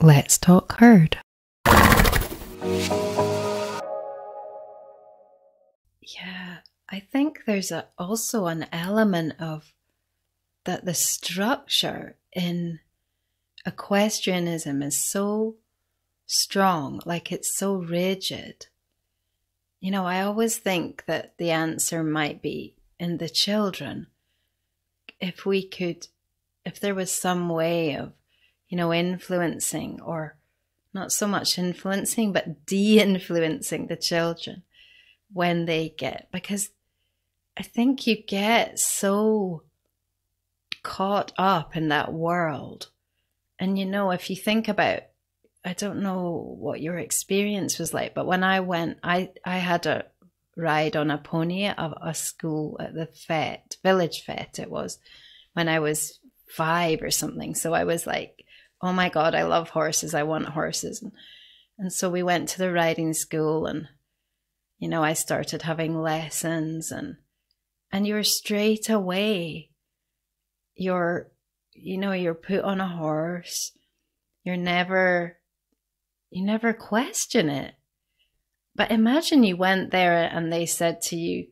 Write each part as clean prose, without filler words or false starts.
Let's talk herd. Yeah, I think there's also an element of that the structure in equestrianism is so strong, like it's so rigid. You know, I always think that the answer might be in the children. If there was some way of, influencing, or not so much influencing, but de-influencing the children when they because I think you get so caught up in that world. And, if you think about, I don't know what your experience was like, but when I went, I had a ride on a pony at a school at the fete, village fete it was, when I was 5 or something. So I was like, oh my God, I love horses. I want horses. And so we went to the riding school and, I started having lessons and you're straight away, you're put on a horse. You never question it. But imagine you went there and they said to you,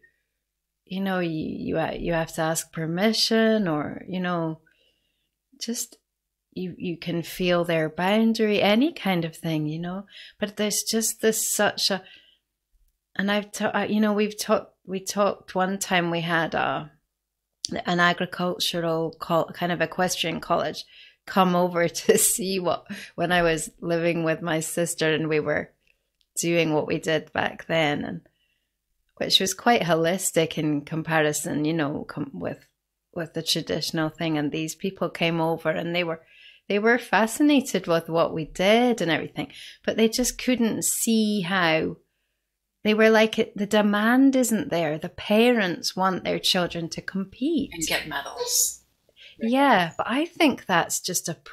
you have to ask permission, or, just you can feel their boundary, any kind of thing, But there's just and we talked one time, we had an agricultural kind of equestrian college come over to see when I was living with my sister and we were doing what we did back then, and which was quite holistic in comparison, with the traditional thing. And these people came over and they were fascinated with what we did and everything, but they just couldn't see how. They were like, the demand isn't there. The parents want their children to compete and get medals. Yeah, but I think that's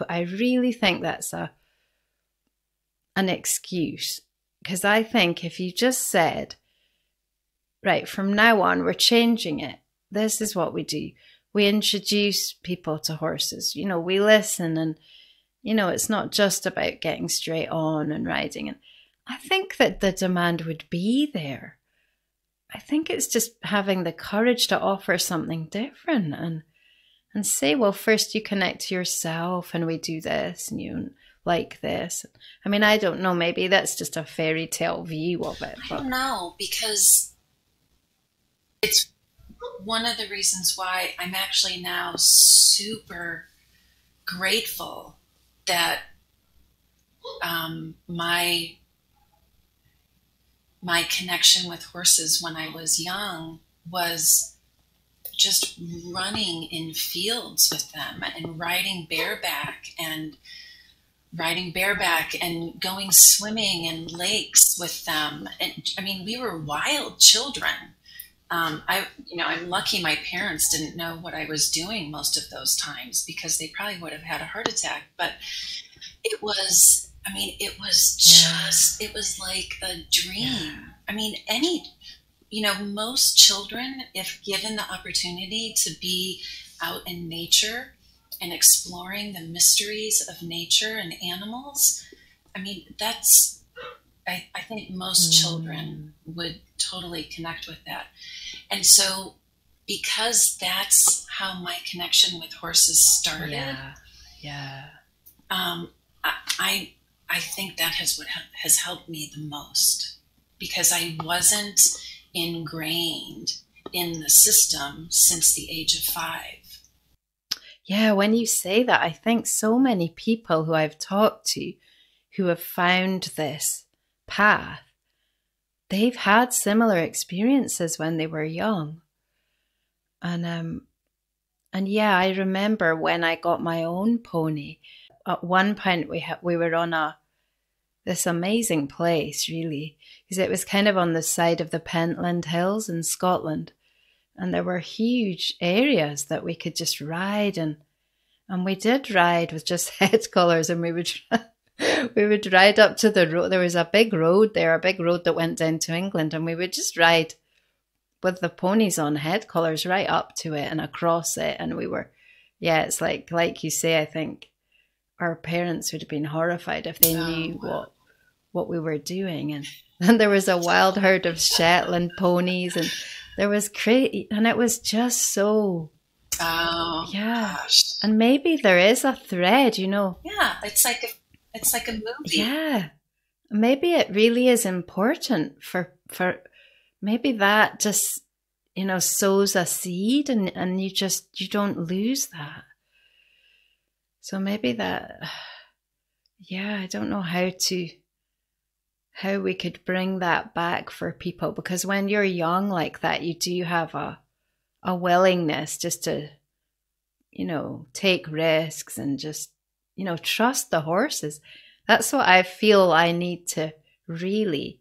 I really think that's an excuse. Because I think if you just said, right, from now on, we're changing it. This is what we do. We introduce people to horses. We listen, and, it's not just about getting straight on and riding. And I think that the demand would be there. I think it's just having the courage to offer something different and say, well, first you connect to yourself and we do this and you like this. I mean, I don't know, maybe that's just a fairy tale view of it. I don't know, because it's one of the reasons why I'm actually now super grateful that my connection with horses when I was young was just running in fields with them and riding bareback and going swimming in lakes with them. And I mean, we were wild children. I'm lucky my parents didn't know what I was doing most of those times, because they probably would have had a heart attack. But it was like a dream. I mean, most children, if given the opportunity to be out in nature and exploring the mysteries of nature and animals, I mean, I think most children would totally connect with that. And so, because that's how my connection with horses started, I think that what has helped me the most, because I wasn't ingrained in the system since the age of 5. Yeah, when you say that, I think so many people who I've talked to who have found this path, they've had similar experiences when they were young. And yeah, I remember when I got my own pony. At one point, we were on this amazing place, really, because it was kind of on the side of the Pentland Hills in Scotland, and there were huge areas that we could just ride, and we did ride with just head collars, and we would ride up to the road. There was a big road there, a big road that went down to England, and we would just ride with the ponies on head collars right up to it and across it, and we were, yeah, it's like you say, I think our parents would have been horrified if they knew wow. what we were doing. And there was a wild herd of Shetland ponies, and there was and it was just so, Oh, yeah. gosh. And maybe there is a thread, you know. Yeah, it's like a movie. Yeah. Maybe it really is important for maybe that just, you know, sows a seed, and you don't lose that. So maybe that, yeah, I don't know how we could bring that back for people, because when you're young like that, you do have a willingness just to, you know, take risks and just, you know, trust the horses. That's what I feel I need to really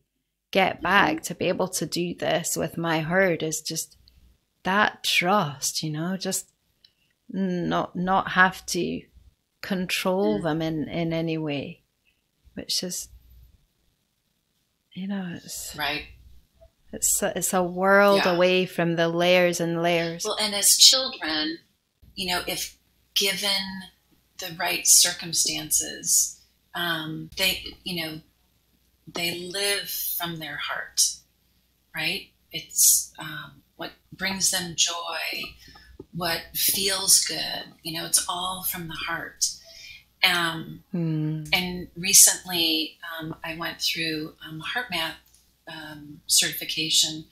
get back to be able to do this with my herd, is just that trust, you know, just not have to control them in any way, which is, you know, it's Right. It's a world away from the layers and layers. Well, and as children, you know, if given the right circumstances, they live from their heart, right? It's what brings them joy, what feels good. You know, it's all from the heart. And recently, I went through heart math certification,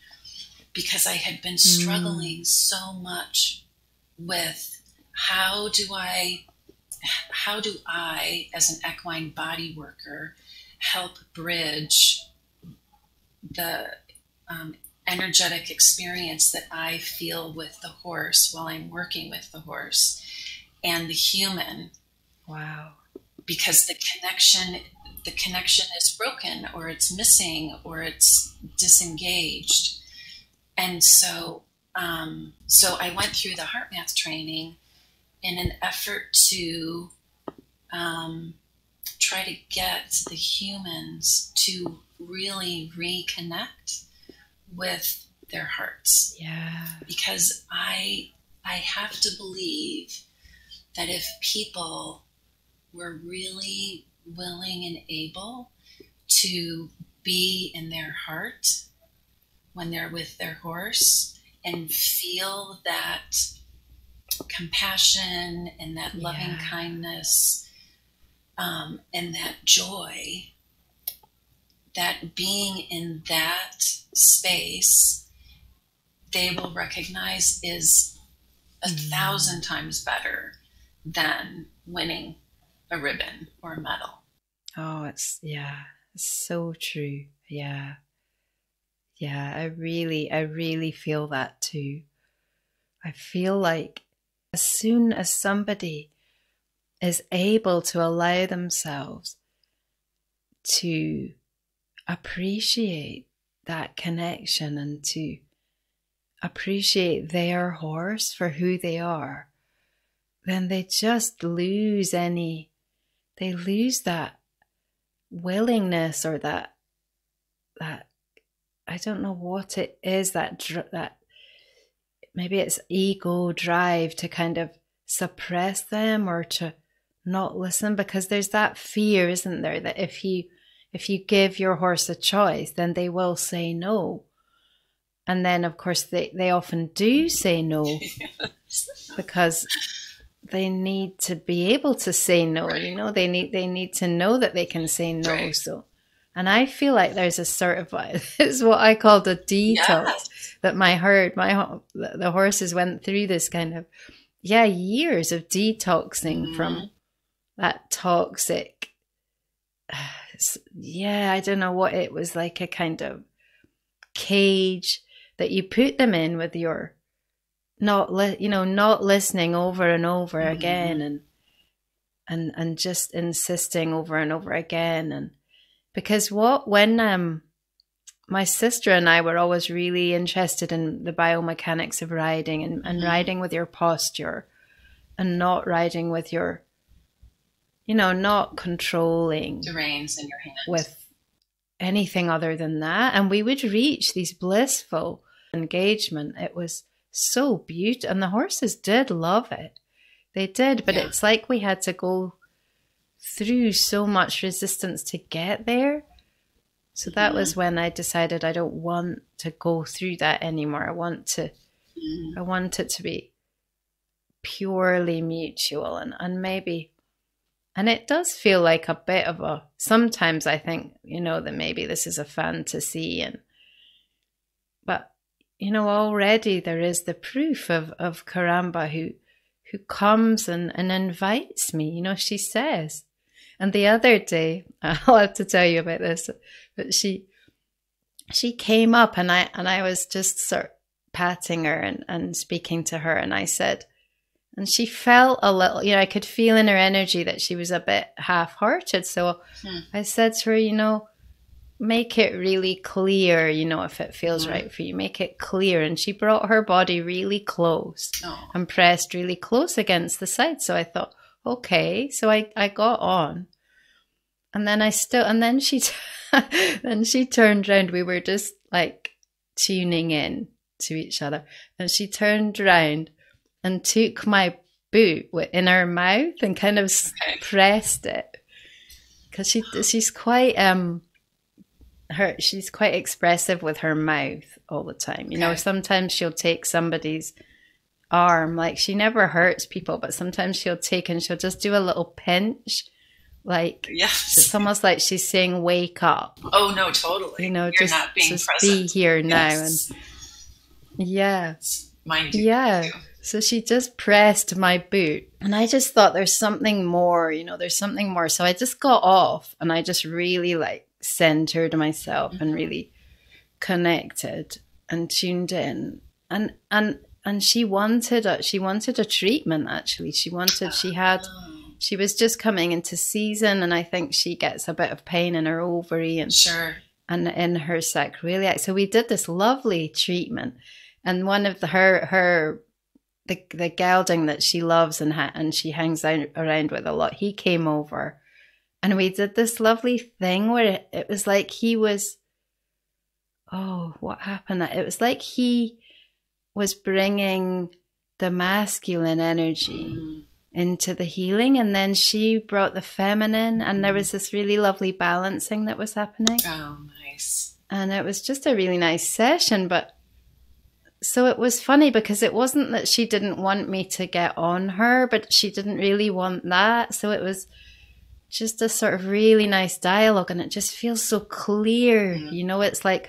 because I had been struggling so much with how do I, as an equine body worker, help bridge the energetic experience that I feel with the horse while I'm working with the horse and the human. Wow. Because the connection is broken, or it's missing, or it's disengaged. And so I went through the heart math training in an effort to try to get the humans to really reconnect with their hearts. Yeah. Because I have to believe that if people were really willing and able to be in their heart when they're with their horse and feel that compassion and that loving kindness, and that joy, that being in that space, they will recognize is 1,000 times better than winning a ribbon or a medal. Oh, it's so true. Yeah. Yeah, I really feel that too. I feel like as soon as somebody is able to allow themselves to appreciate that connection and to appreciate their horse for who they are, then they just lose that willingness, or that I don't know what it is, that maybe it's ego drive to kind of suppress them or to not listen, because there's that fear, isn't there, that if you give your horse a choice, then they will say no. And then of course they often do say no because they need to be able to say no, right. You know, they need to know that they can say no. Right. So, and I feel like there's a sort of, it's what I called a detox, that the horses went through this kind of, years of detoxing from that toxic, I don't know what it was, like a kind of cage that you put them in with your not listening over and over again, and just insisting over and over again. And because when my sister and I were always really interested in the biomechanics of riding, and riding with your posture, and not riding with your, not controlling the reins in your hand with anything other than that. And we would reach these blissful engagement. It was so beautiful, and the horses did love it. They did, but it's like we had to go through so much resistance to get there. So that was when I decided I don't want to go through that anymore. I want it to be purely mutual, and maybe, and it does feel like a bit of a, sometimes I think, that maybe this is a fantasy, but already there is the proof of Karamba who comes and invites me. She says, and the other day, I'll have to tell you about this, but she came up, and I was just sort of patting her and speaking to her, and I said, and she felt a little, I could feel in her energy that she was a bit half-hearted. So I said to her, make it really clear, if it feels right for you, make it clear. And she brought her body really close and pressed really close against the side. So I thought, okay. So I got on. And then then she turned around. We were just like tuning in to each other. And she turned around and took my boot in her mouth and kind of pressed it. Because she's quite she's quite expressive with her mouth all the time. Sometimes she'll take somebody's arm, like she never hurts people, but sometimes she'll take and she'll just do a little pinch. Like, yes, it's almost like she's saying, "Wake up!" Oh no, totally. You're just not being just present. Be here now, and mind you. Yeah. So she just pressed my boot, and I just thought, there's something more. There's something more. So I just got off, and I just really centered myself and really connected and tuned in, and she wanted a treatment. Actually, she was just coming into season, and I think she gets a bit of pain in her ovary and in her sacroiliac. So we did this lovely treatment, and one of the gelding that she loves and she hangs around with a lot, he came over, and we did this lovely thing where it was like he was, what happened? It was like he was bringing the masculine energy into the healing, and then she brought the feminine, and there was this really lovely balancing that was happening. Oh, nice. And it was just a really nice session. But so it was funny, because it wasn't that she didn't want me to get on her, but she didn't really want that. So it was just a sort of really nice dialogue, and it just feels so clear. It's like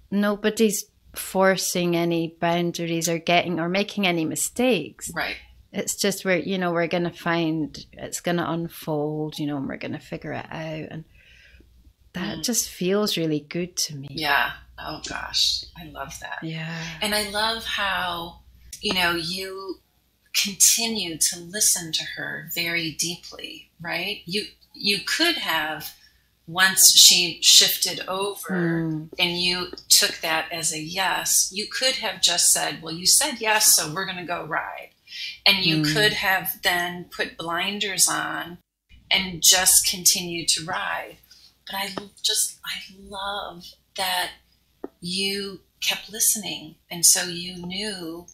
nobody's forcing any boundaries or making any mistakes. Right. It's just we're going to find, it's going to unfold, and we're going to figure it out. And that just feels really good to me. Yeah. Oh gosh. I love that. Yeah. And I love how, you continue to listen to her very deeply, right? You could have, once she shifted over and you took that as a yes, you could have just said, well, you said yes, so we're going to go ride. And you could have then put blinders on and just continue to ride. But I love that you kept listening. And so you knew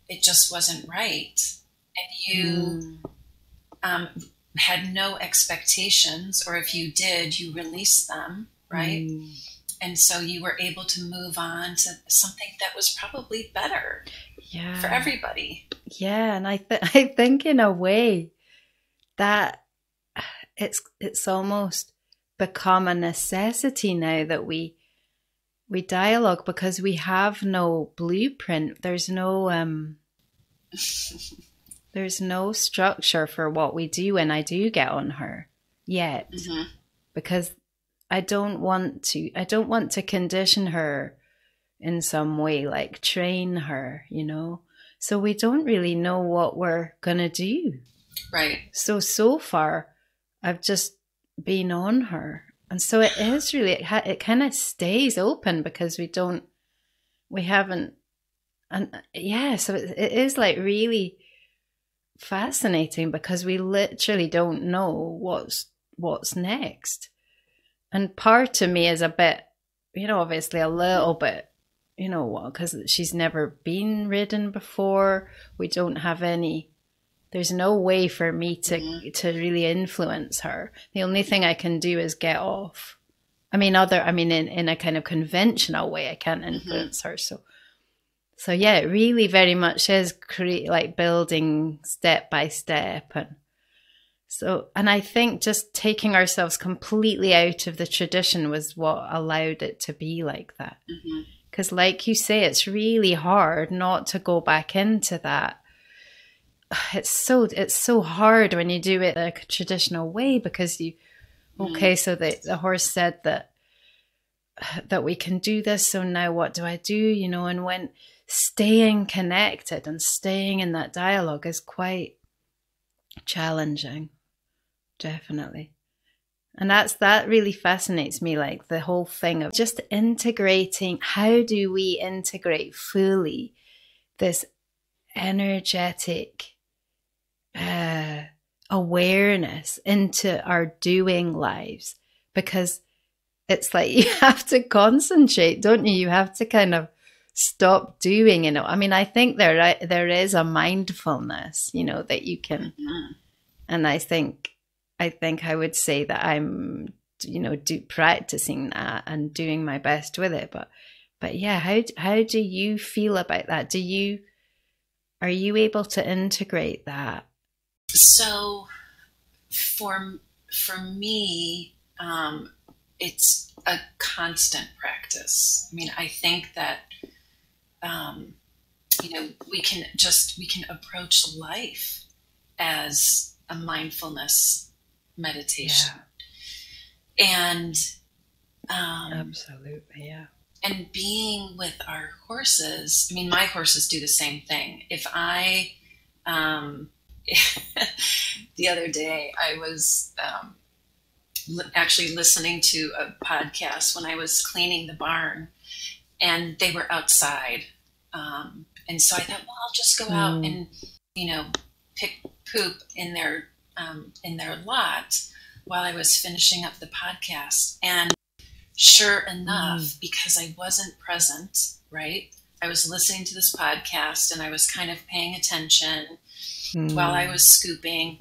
it just wasn't right. And you had no expectations, or if you did, you released them, right? And so you were able to move on to something that was probably better for everybody. Yeah, and I think in a way that it's almost become a necessity now that we dialogue, because we have no blueprint. There's no there's no structure for what we do when I do get on her yet, because I don't want to condition her in some way, like train her, so we don't really know what we're gonna do. Right. So far I've just been on her, and so it is really, it kind of stays open, because we haven't, and so it is like really fascinating, because we literally don't know what's next. And part of me is a bit, obviously a little bit, because she's never been ridden before. We don't have any There's no way for me to really influence her. The only thing I can do is get off. I mean, in a kind of conventional way, I can't influence her. So yeah, it really very much is like building step by step. And I think just taking ourselves completely out of the tradition was what allowed it to be like that. Because like you say, it's really hard not to go back into that. It's so hard when you do it the traditional way, because so the horse said that we can do this, so now what do I do? And when staying connected and staying in that dialogue is quite challenging, definitely. And that really fascinates me, like the whole thing of just integrating. How do we integrate fully this energetic awareness into our doing lives? Because it's like you have to concentrate, don't you? You have to kind of stop doing, I mean, I think there is a mindfulness, that you can, and I think I would say that I'm, practicing that and doing my best with it. But yeah, how do you feel about that? Are you able to integrate that? So for me, it's a constant practice. I mean, I think that, we can approach life as a mindfulness meditation. And, absolutely. Yeah. And being with our horses, I mean, my horses do the same thing. If I, the other day I was, actually listening to a podcast when I was cleaning the barn, and they were outside. And so I thought, well, I'll just go out and, pick poop in their lot while I was finishing up the podcast. And sure enough, because I wasn't present, right? I was listening to this podcast and I was kind of paying attention while I was scooping.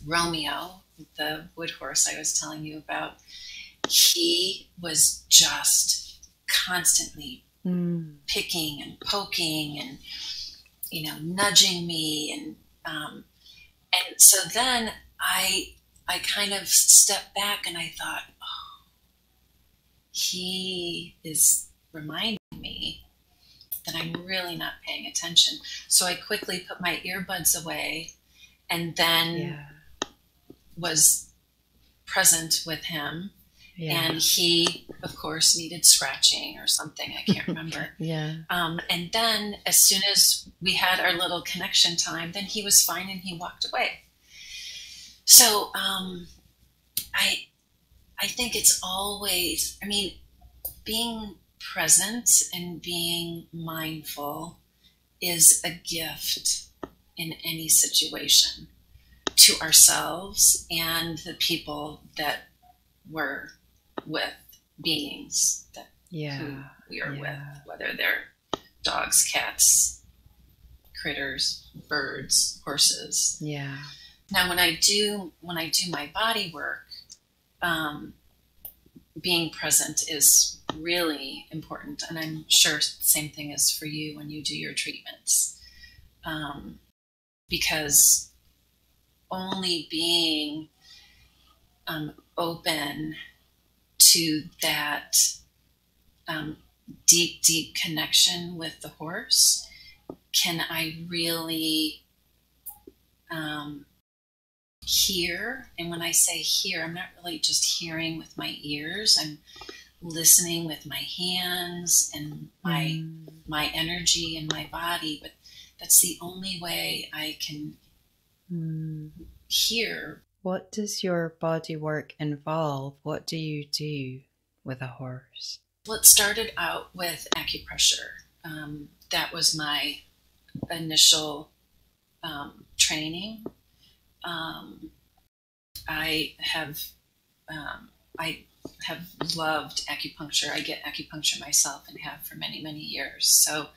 Romeo, the wood horse I was telling you about, he was just constantly picking and poking and, nudging me. And so then I kind of stepped back and I thought, oh, he is reminding me that I'm really not paying attention. So I quickly put my earbuds away and then was present with him. And he, of course, needed scratching or something. I can't remember. And then as soon as we had our little connection time, then he was fine and he walked away. So I think it's always, I mean, being present and being mindful is a gift in any situation to ourselves and the people that we're with, beings that who we are with, whether they're dogs, cats, critters, birds, horses. Now, when I do my body work, being present is really important, and I'm sure the same thing is for you when you do your treatments, because only being open to that deep connection with the horse can I really hear. And when I say hear, I'm not really just hearing with my ears. I'm listening with my hands and my energy and my body. But that's the only way I can hear. What does your body work involve? What do you do with a horse? Well, it started out with acupressure. That was my initial training. I have loved acupuncture. I get acupuncture myself and have for many years. So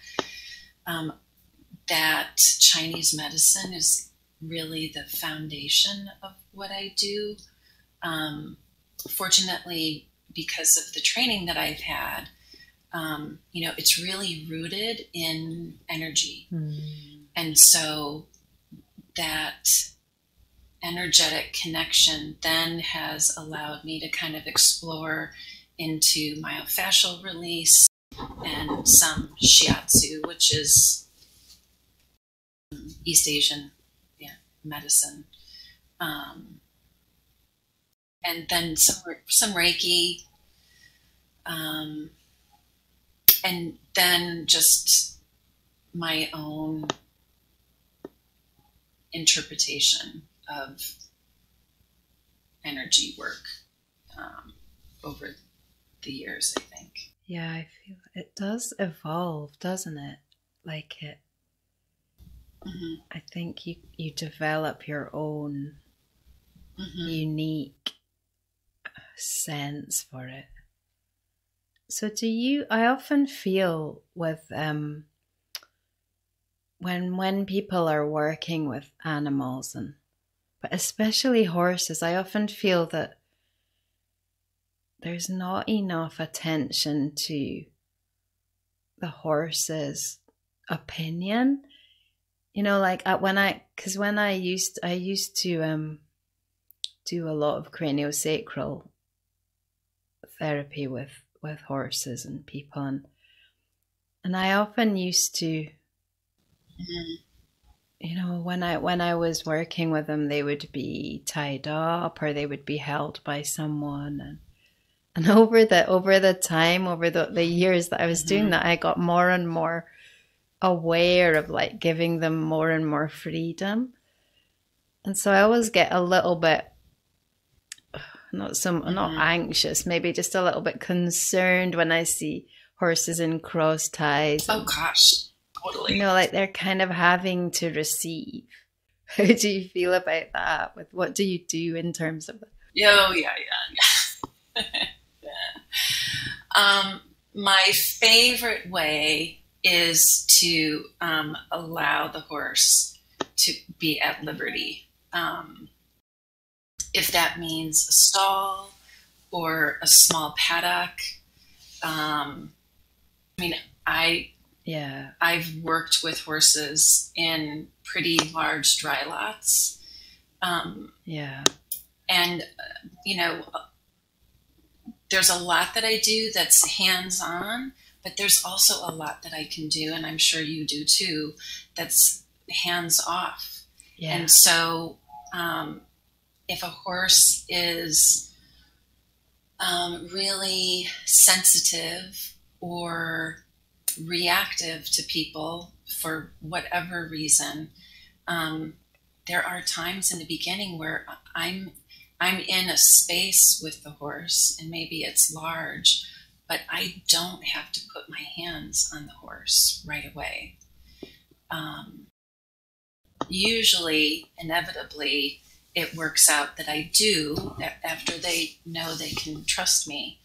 that Chinese medicine is really the foundation of what I do. Fortunately, because of the training that I've had, it's really rooted in energy. And so that energetic connection then has allowed me to kind of explore into myofascial release and some shiatsu, which is East Asian medicine. And then some Reiki, and then just my own interpretation of energy work over the years, I think. Yeah, I feel it does evolve, doesn't it? Like it. Mm-hmm. I think you develop your own unique sense for it. So I often feel with when people are working with animals, but especially horses, I often feel that there's not enough attention to the horse's opinion. Like when I used to do a lot of craniosacral therapy with horses and people, and I often used to, when I was working with them, they would be tied up or they would be held by someone, and over the years that I was doing that, I got more and more aware of like giving them more and more freedom. And so I always get a little bit not anxious, maybe just a little bit concerned when I see horses in cross ties. Oh gosh, totally. Like they're kind of having to receive. How do you feel about that? With what do you do in terms of that? Oh yeah. My favorite way is to allow the horse to be at liberty. If that means a stall or a small paddock. I've worked with horses in pretty large dry lots. And, there's a lot that I do that's hands-on, but there's also a lot that I can do, and I'm sure you do too, that's hands-off. Yeah. And so if a horse is really sensitive or reactive to people for whatever reason, there are times in the beginning where I'm in a space with the horse, and maybe it's large, but I don't have to put my hands on the horse right away. Usually, inevitably, it works out that I do after they know they can trust me.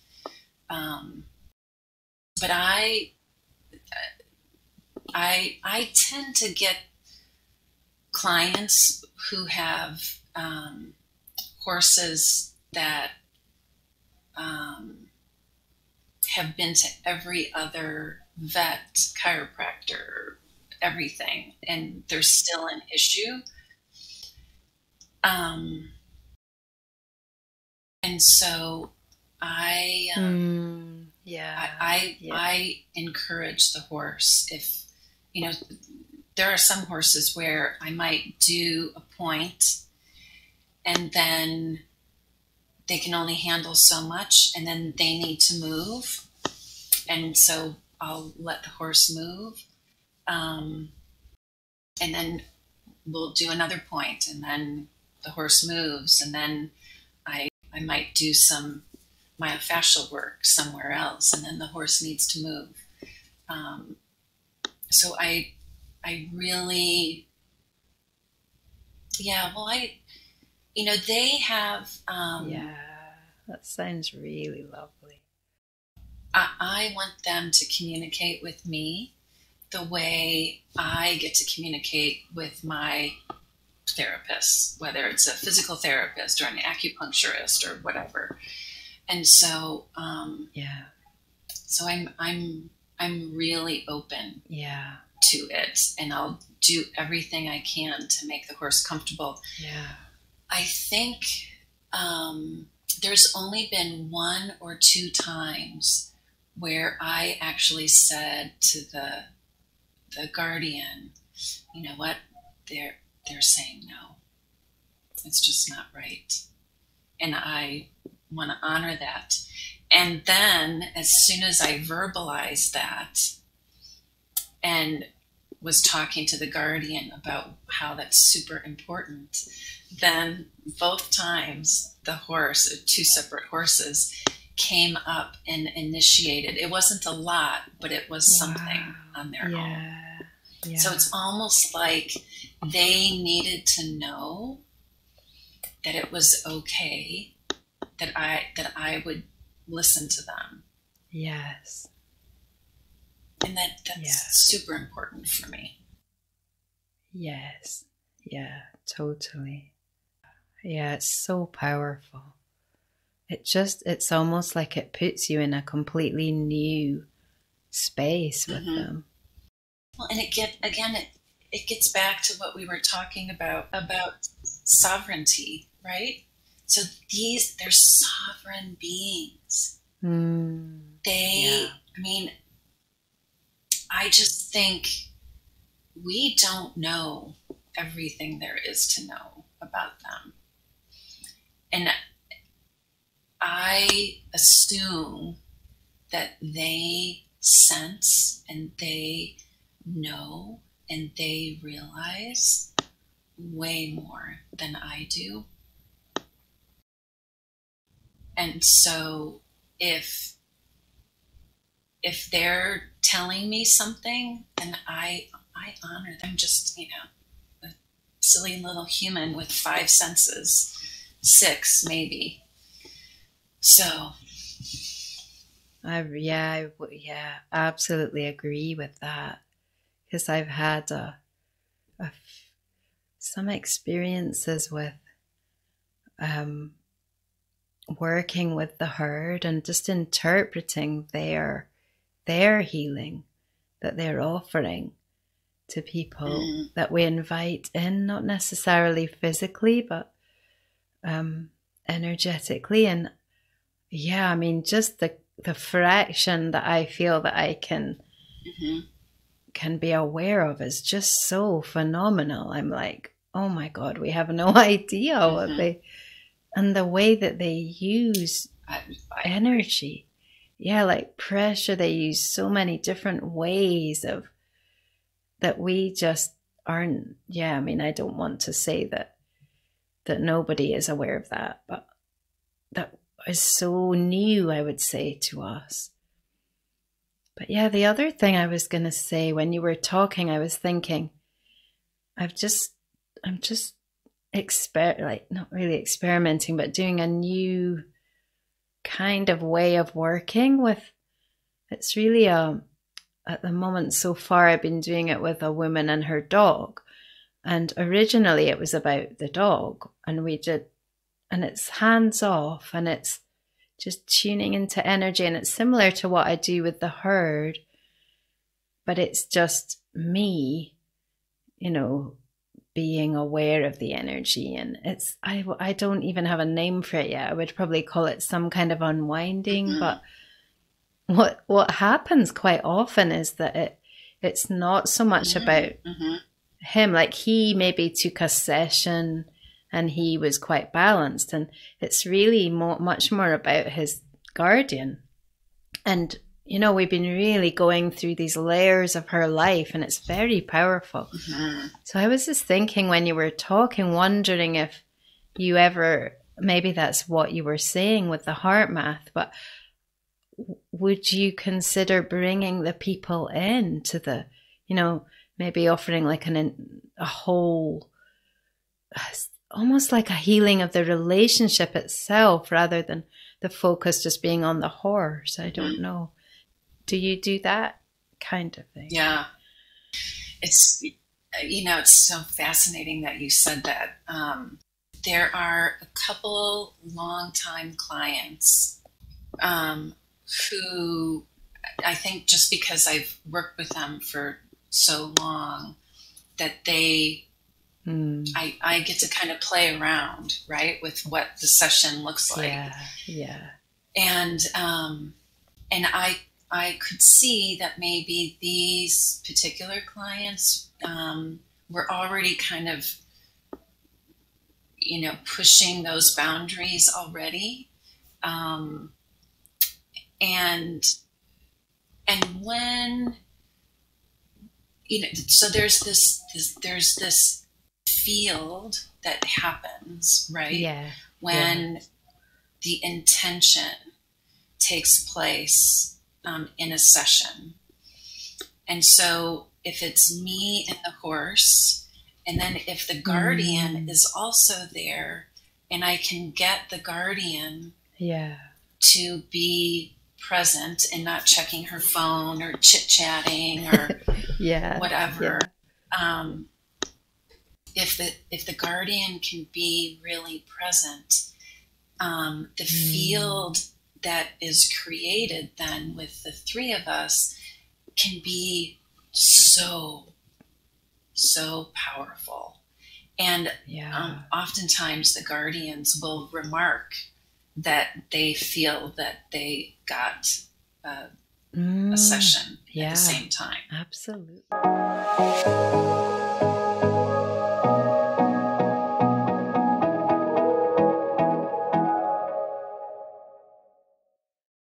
But I tend to get clients who have horses that have been to every other vet, chiropractor, everything, and there's still an issue. And so I encourage the horse. If, there are some horses where I might do a point and then they can only handle so much and then they need to move. And so I'll let the horse move. And then we'll do another point and then the horse moves. And then I might do some myofascial work somewhere else and then the horse needs to move. So I really, they have... that sounds really lovely. I want them to communicate with me the way I get to communicate with my therapist, whether it's a physical therapist or an acupuncturist or whatever. And so, so I'm really open to it, and I'll do everything I can to make the horse comfortable. I think there's only been 1 or 2 times where I actually said to the guardian, you know what, they're saying no. It's just not right. And I want to honor that. And then as soon as I verbalized that and was talking to the guardian about how that's super important, then both times the horse, 2 separate horses, came up and initiated. It wasn't a lot, but it was something on their own. So it's almost like they needed to know that it was okay, that I would listen to them. Yes. And that's super important for me. Yes. Yeah, totally. Yeah, it's so powerful. It's almost like it puts you in a completely new space with them. Well, and it gets back to what we were talking about sovereignty, right? So they're sovereign beings. I mean, I just think we don't know everything there is to know about them. And I assume that they sense and they know and they realize way more than I do. And so if they're telling me something, then I honor them. Just, a silly little human with 5 senses, 6 maybe. So I absolutely agree with that, because I've had some experiences with working with the herd and just interpreting their healing that they're offering to people that we invite in, not necessarily physically, but energetically. And I mean, just the fraction that I feel that I can be aware of is just so phenomenal. I'm like, oh my God, we have no idea what and the way that they use energy. Yeah, like pressure, they use so many different ways that we just aren't. I mean, I don't want to say that nobody is aware of that, but that is so new, I would say, to us. But the other thing I was going to say, when you were talking, I was thinking, I'm just not really experimenting, but doing a new kind of way of working with. It's really at the moment so far, I've been doing it with a woman and her dog, and originally it was about the dog, and it's hands off, and it's just tuning into energy, and it's similar to what I do with the herd, but it's just me, being aware of the energy. And I don't even have a name for it yet. I would probably call it some kind of unwinding. But what happens quite often is that it's not so much about him. Like, he maybe took a session and he was quite balanced, and it's really much more about his guardian. And we've been really going through these layers of her life, and it's very powerful. So I was just thinking, when you were talking, wondering if you ever, maybe that's what you were saying with the heart math, but would you consider bringing the people in to the, maybe offering like a whole, almost like a healing of the relationship itself, rather than the focus just being on the horse? I don't know. Do you do that kind of thing? Yeah. It's, it's so fascinating that you said that. There are a couple longtime clients who I think just because I've worked with them for so long that I get to kind of play around, right, with what the session looks like. Yeah. And I could see that maybe these particular clients were already kind of, pushing those boundaries already. And when, so there's this field that happens, right? When the intention takes place in a session. And so if it's me and the horse, and then if the guardian is also there, and I can get the guardian to be present and not checking her phone or chit-chatting or whatever. If the guardian can be really present, the field that is created then with the three of us can be so powerful. And oftentimes the guardians will remark that they feel that they got a session at the same time. Absolutely.